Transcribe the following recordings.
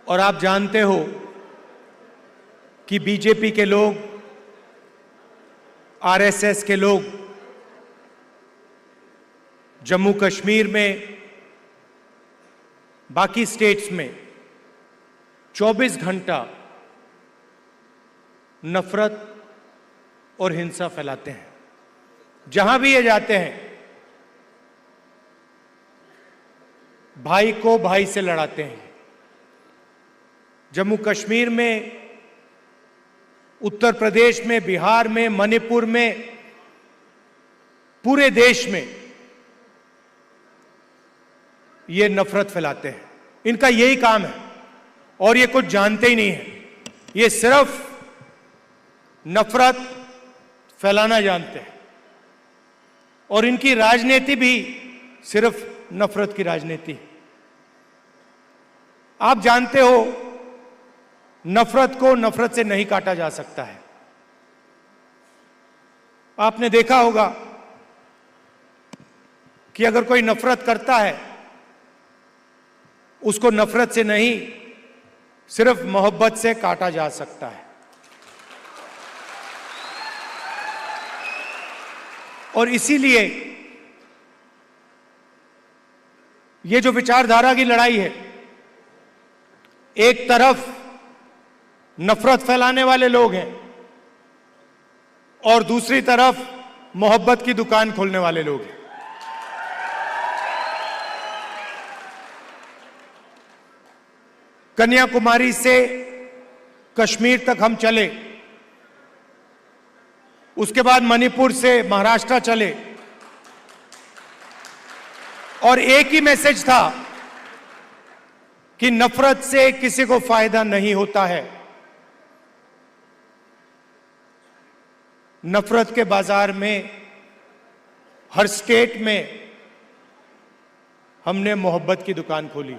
और आप जानते हो कि बीजेपी के लोग, आरएसएस के लोग जम्मू कश्मीर में, बाकी स्टेट्स में 24 घंटा नफरत और हिंसा फैलाते हैं। जहां भी ये जाते हैं, भाई को भाई से लड़ाते हैं। जम्मू कश्मीर में, उत्तर प्रदेश में, बिहार में, मणिपुर में, पूरे देश में ये नफरत फैलाते हैं। इनका यही काम है और ये कुछ जानते ही नहीं है। ये सिर्फ नफरत फैलाना जानते हैं और इनकी राजनीति भी सिर्फ नफरत की राजनीति। आप जानते हो, नफरत को नफरत से नहीं काटा जा सकता है। आपने देखा होगा कि अगर कोई नफरत करता है, उसको नफरत से नहीं, सिर्फ मोहब्बत से काटा जा सकता है। और इसीलिए ये जो विचारधारा की लड़ाई है, एक तरफ नफरत फैलाने वाले लोग हैं और दूसरी तरफ मोहब्बत की दुकान खोलने वाले लोग हैं। कन्याकुमारी से कश्मीर तक हम चले, उसके बाद मणिपुर से महाराष्ट्र चले और एक ही मैसेज था कि नफरत से किसी को फायदा नहीं होता है। नफरत के बाजार में, हर स्टेट में हमने मोहब्बत की दुकान खोली।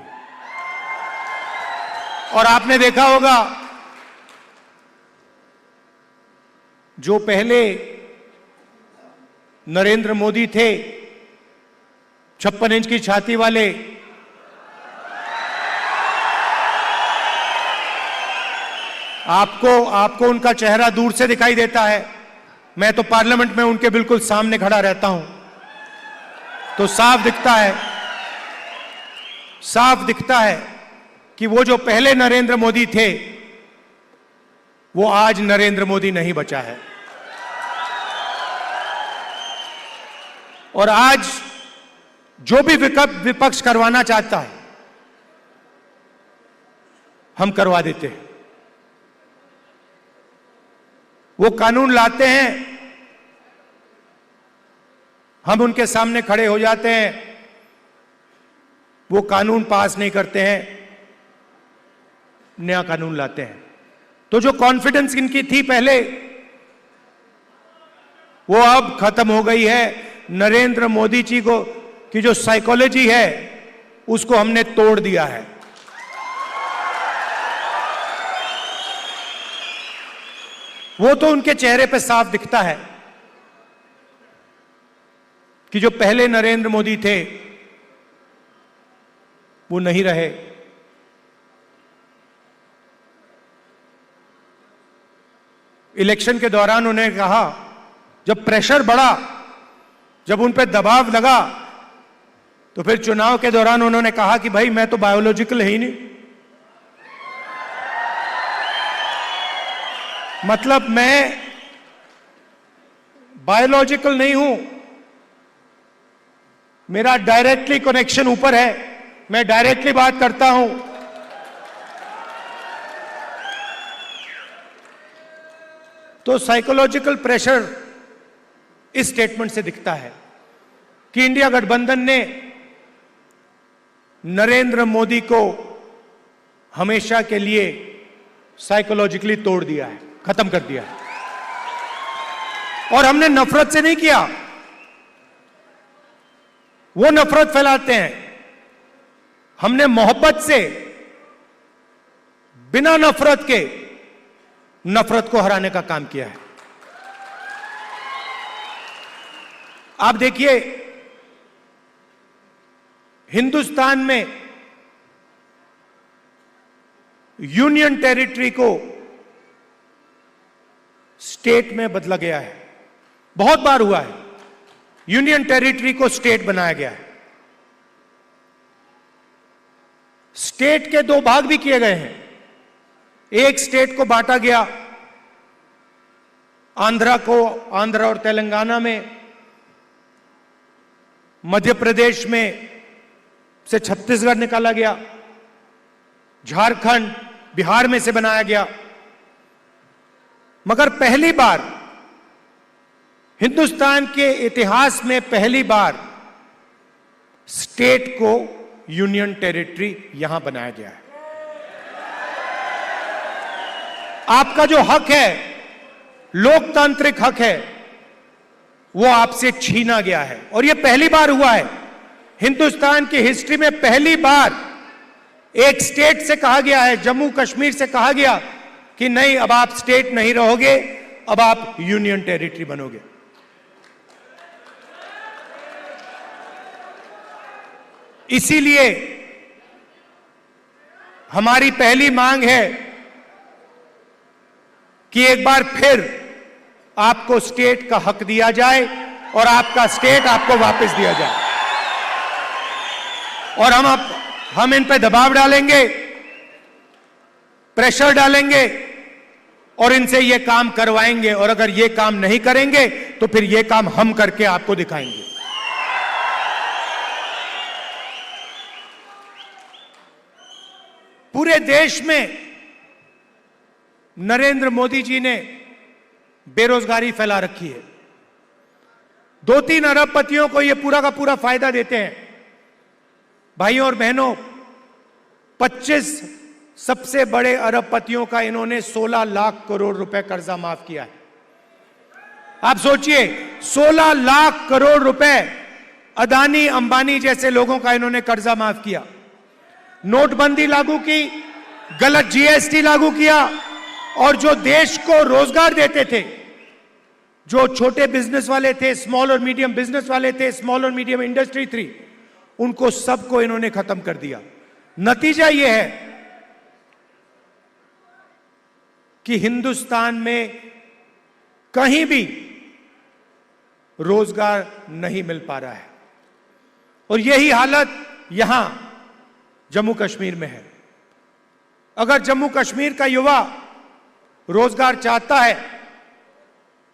और आपने देखा होगा, जो पहले नरेंद्र मोदी थे, 56 इंच की छाती वाले, आपको उनका चेहरा दूर से दिखाई देता है। मैं तो पार्लियामेंट में उनके बिल्कुल सामने खड़ा रहता हूं, तो साफ दिखता है कि वो जो पहले नरेंद्र मोदी थे, वो आज नरेंद्र मोदी नहीं बचा है। और आज जो भी विपक्ष करवाना चाहता है, हम करवा देते हैं। वो कानून लाते हैं, हम उनके सामने खड़े हो जाते हैं, वो कानून पास नहीं करते हैं, नया कानून लाते हैं। तो जो कॉन्फिडेंस इनकी थी पहले, वो अब खत्म हो गई है। नरेंद्र मोदी जी को की जो साइकोलॉजी है, उसको हमने तोड़ दिया है। वो तो उनके चेहरे पे साफ दिखता है कि जो पहले नरेंद्र मोदी थे, वो नहीं रहे। इलेक्शन के दौरान उन्होंने कहा, जब प्रेशर बढ़ा, जब उन पे दबाव लगा, तो फिर चुनाव के दौरान उन्होंने कहा कि भाई मैं तो बायोलॉजिकल है ही नहीं, मतलब मैं बायोलॉजिकल नहीं हूं, मेरा डायरेक्टली कनेक्शन ऊपर है, मैं डायरेक्टली बात करता हूं। तो साइकोलॉजिकल प्रेशर इस स्टेटमेंट से दिखता है कि इंडिया गठबंधन ने नरेंद्र मोदी को हमेशा के लिए साइकोलॉजिकली तोड़ दिया है, खत्म कर दिया है। और हमने नफरत से नहीं किया, वो नफरत फैलाते हैं। हमने मोहब्बत से, बिना नफरत के, नफरत को हराने का काम किया है। आप देखिए, हिंदुस्तान में यूनियन टेरिटरी को स्टेट में बदला गया है। बहुत बार हुआ है, यूनियन टेरिटरी को स्टेट बनाया गया है। स्टेट के दो भाग भी किए गए हैं। एक स्टेट को बांटा गया आंध्रा और तेलंगाना में, मध्य प्रदेश में से छत्तीसगढ़ निकाला गया, झारखंड बिहार में से बनाया गया। मगर पहली बार हिंदुस्तान के इतिहास में पहली बार स्टेट को यूनियन टेरिटरी यहां बनाया गया है। आपका जो हक है, लोकतांत्रिक हक है, वो आपसे छीना गया है। और यह पहली बार हुआ है हिंदुस्तान की हिस्ट्री में, पहली बार एक स्टेट से कहा गया है, जम्मू कश्मीर से कहा गया कि नहीं, अब आप स्टेट नहीं रहोगे, अब आप यूनियन टेरिटरी बनोगे। इसीलिए हमारी पहली मांग है कि एक बार फिर आपको स्टेट का हक दिया जाए और आपका स्टेट आपको वापस दिया जाए। और हम इन पे दबाव डालेंगे, प्रेशर डालेंगे और इनसे ये काम करवाएंगे। और अगर ये काम नहीं करेंगे तो फिर ये काम हम करके आपको दिखाएंगे। पूरे देश में नरेंद्र मोदी जी ने बेरोजगारी फैला रखी है। 2-3 अरबपतियों को यह पूरा का पूरा फायदा देते हैं। भाइयों और बहनों, 25 सबसे बड़े अरबपतियों का इन्होंने 16 लाख करोड़ रुपए कर्जा माफ किया है। आप सोचिए, 16 लाख करोड़ रुपए अदानी अंबानी जैसे लोगों का इन्होंने कर्जा माफ किया। नोटबंदी लागू की, गलत जीएसटी लागू किया, और जो देश को रोजगार देते थे, जो छोटे बिजनेस वाले थे, स्मॉल और मीडियम बिजनेस वाले थे, स्मॉल और मीडियम इंडस्ट्री थी, उनको सबको इन्होंने खत्म कर दिया। नतीजा यह है कि हिंदुस्तान में कहीं भी रोजगार नहीं मिल पा रहा है। और यही हालत यहां जम्मू कश्मीर में है। अगर जम्मू कश्मीर का युवा रोजगार चाहता है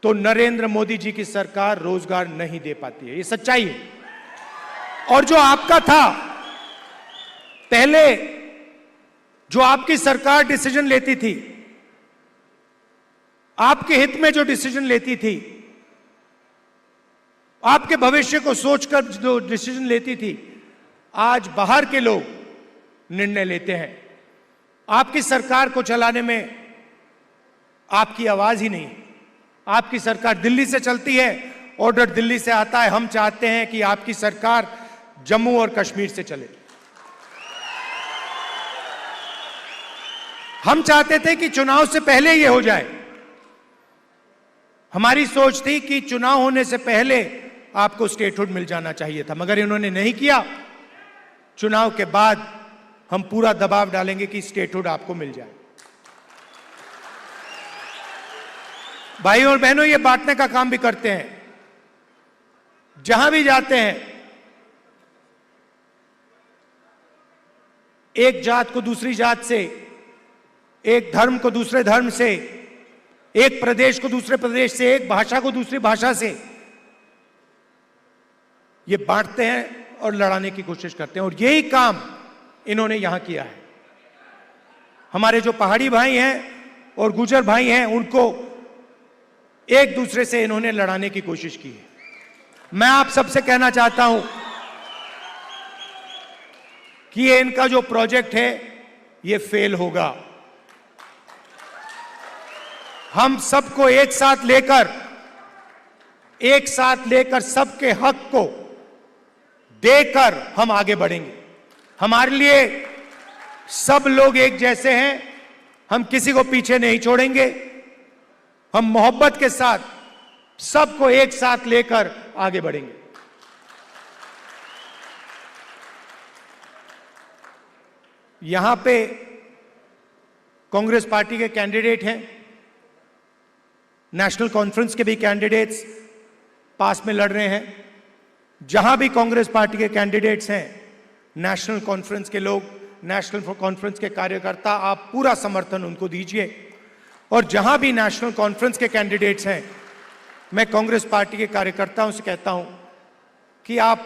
तो नरेंद्र मोदी जी की सरकार रोजगार नहीं दे पाती है, ये सच्चाई है। और जो आपका था पहले, जो आपकी सरकार डिसीजन लेती थी, आपके हित में जो डिसीजन लेती थी, आपके भविष्य को सोचकर जो डिसीजन लेती थी, आज बाहर के लोग निर्णय लेते हैं। आपकी सरकार को चलाने में आपकी आवाज ही नहीं। आपकी सरकार दिल्ली से चलती है, ऑर्डर दिल्ली से आता है। हम चाहते हैं कि आपकी सरकार जम्मू और कश्मीर से चले। हम चाहते थे कि चुनाव से पहले यह हो जाए। हमारी सोच थी कि चुनाव होने से पहले आपको स्टेटहुड मिल जाना चाहिए था, मगर इन्होंने नहीं किया। चुनाव के बाद हम पूरा दबाव डालेंगे कि स्टेटहुड आपको मिल जाए। भाइयों और बहनों, ये बांटने का काम भी करते हैं। जहां भी जाते हैं, एक जात को दूसरी जात से, एक धर्म को दूसरे धर्म से, एक प्रदेश को दूसरे प्रदेश से, एक भाषा को दूसरी भाषा से, ये बांटते हैं और लड़ाने की कोशिश करते हैं। और यही काम इन्होंने यहां किया है। हमारे जो पहाड़ी भाई हैं और गुर्जर भाई हैं, उनको एक दूसरे से इन्होंने लड़ाने की कोशिश की है। मैं आप सबसे कहना चाहता हूं कि ये इनका जो प्रोजेक्ट है, ये फेल होगा। हम सबको एक साथ लेकर सबके हक को देकर हम आगे बढ़ेंगे। हमारे लिए सब लोग एक जैसे हैं, हम किसी को पीछे नहीं छोड़ेंगे। हम मोहब्बत के साथ सबको एक साथ लेकर आगे बढ़ेंगे। यहां पे कांग्रेस पार्टी के कैंडिडेट हैं, नेशनल कॉन्फ्रेंस के भी कैंडिडेट्स पास में लड़ रहे हैं। जहां भी कांग्रेस पार्टी के कैंडिडेट्स हैं, नेशनल कॉन्फ्रेंस के लोग, नेशनल कॉन्फ्रेंस के कार्यकर्ता, आप पूरा समर्थन उनको दीजिए। और जहां भी नेशनल कॉन्फ्रेंस के कैंडिडेट्स हैं, मैं कांग्रेस पार्टी के कार्यकर्ताओं से कहता हूं कि आप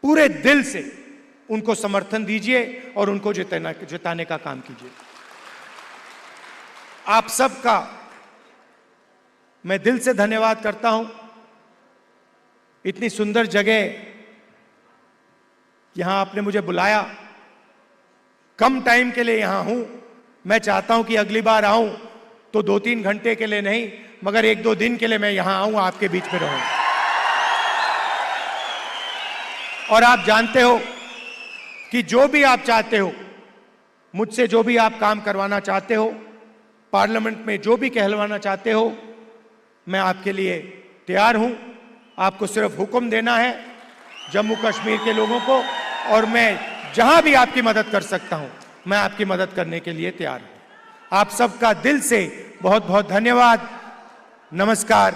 पूरे दिल से उनको समर्थन दीजिए और उनको जिताने का काम कीजिए। आप सबका मैं दिल से धन्यवाद करता हूं। इतनी सुंदर जगह यहां आपने मुझे बुलाया, कम टाइम के लिए यहां हूं। मैं चाहता हूं कि अगली बार आऊं तो 2-3 घंटे के लिए नहीं, मगर 1-2 दिन के लिए मैं यहां आऊं, आपके बीच में रहूं। और आप जानते हो कि जो भी आप चाहते हो, मुझसे जो भी आप काम करवाना चाहते हो, पार्लियामेंट में जो भी कहलवाना चाहते हो, मैं आपके लिए तैयार हूं। आपको सिर्फ हुक्म देना है जम्मू कश्मीर के लोगों को, और मैं जहां भी आपकी मदद कर सकता हूं, मैं आपकी मदद करने के लिए तैयार हूं। आप सबका दिल से बहुत बहुत धन्यवाद। नमस्कार।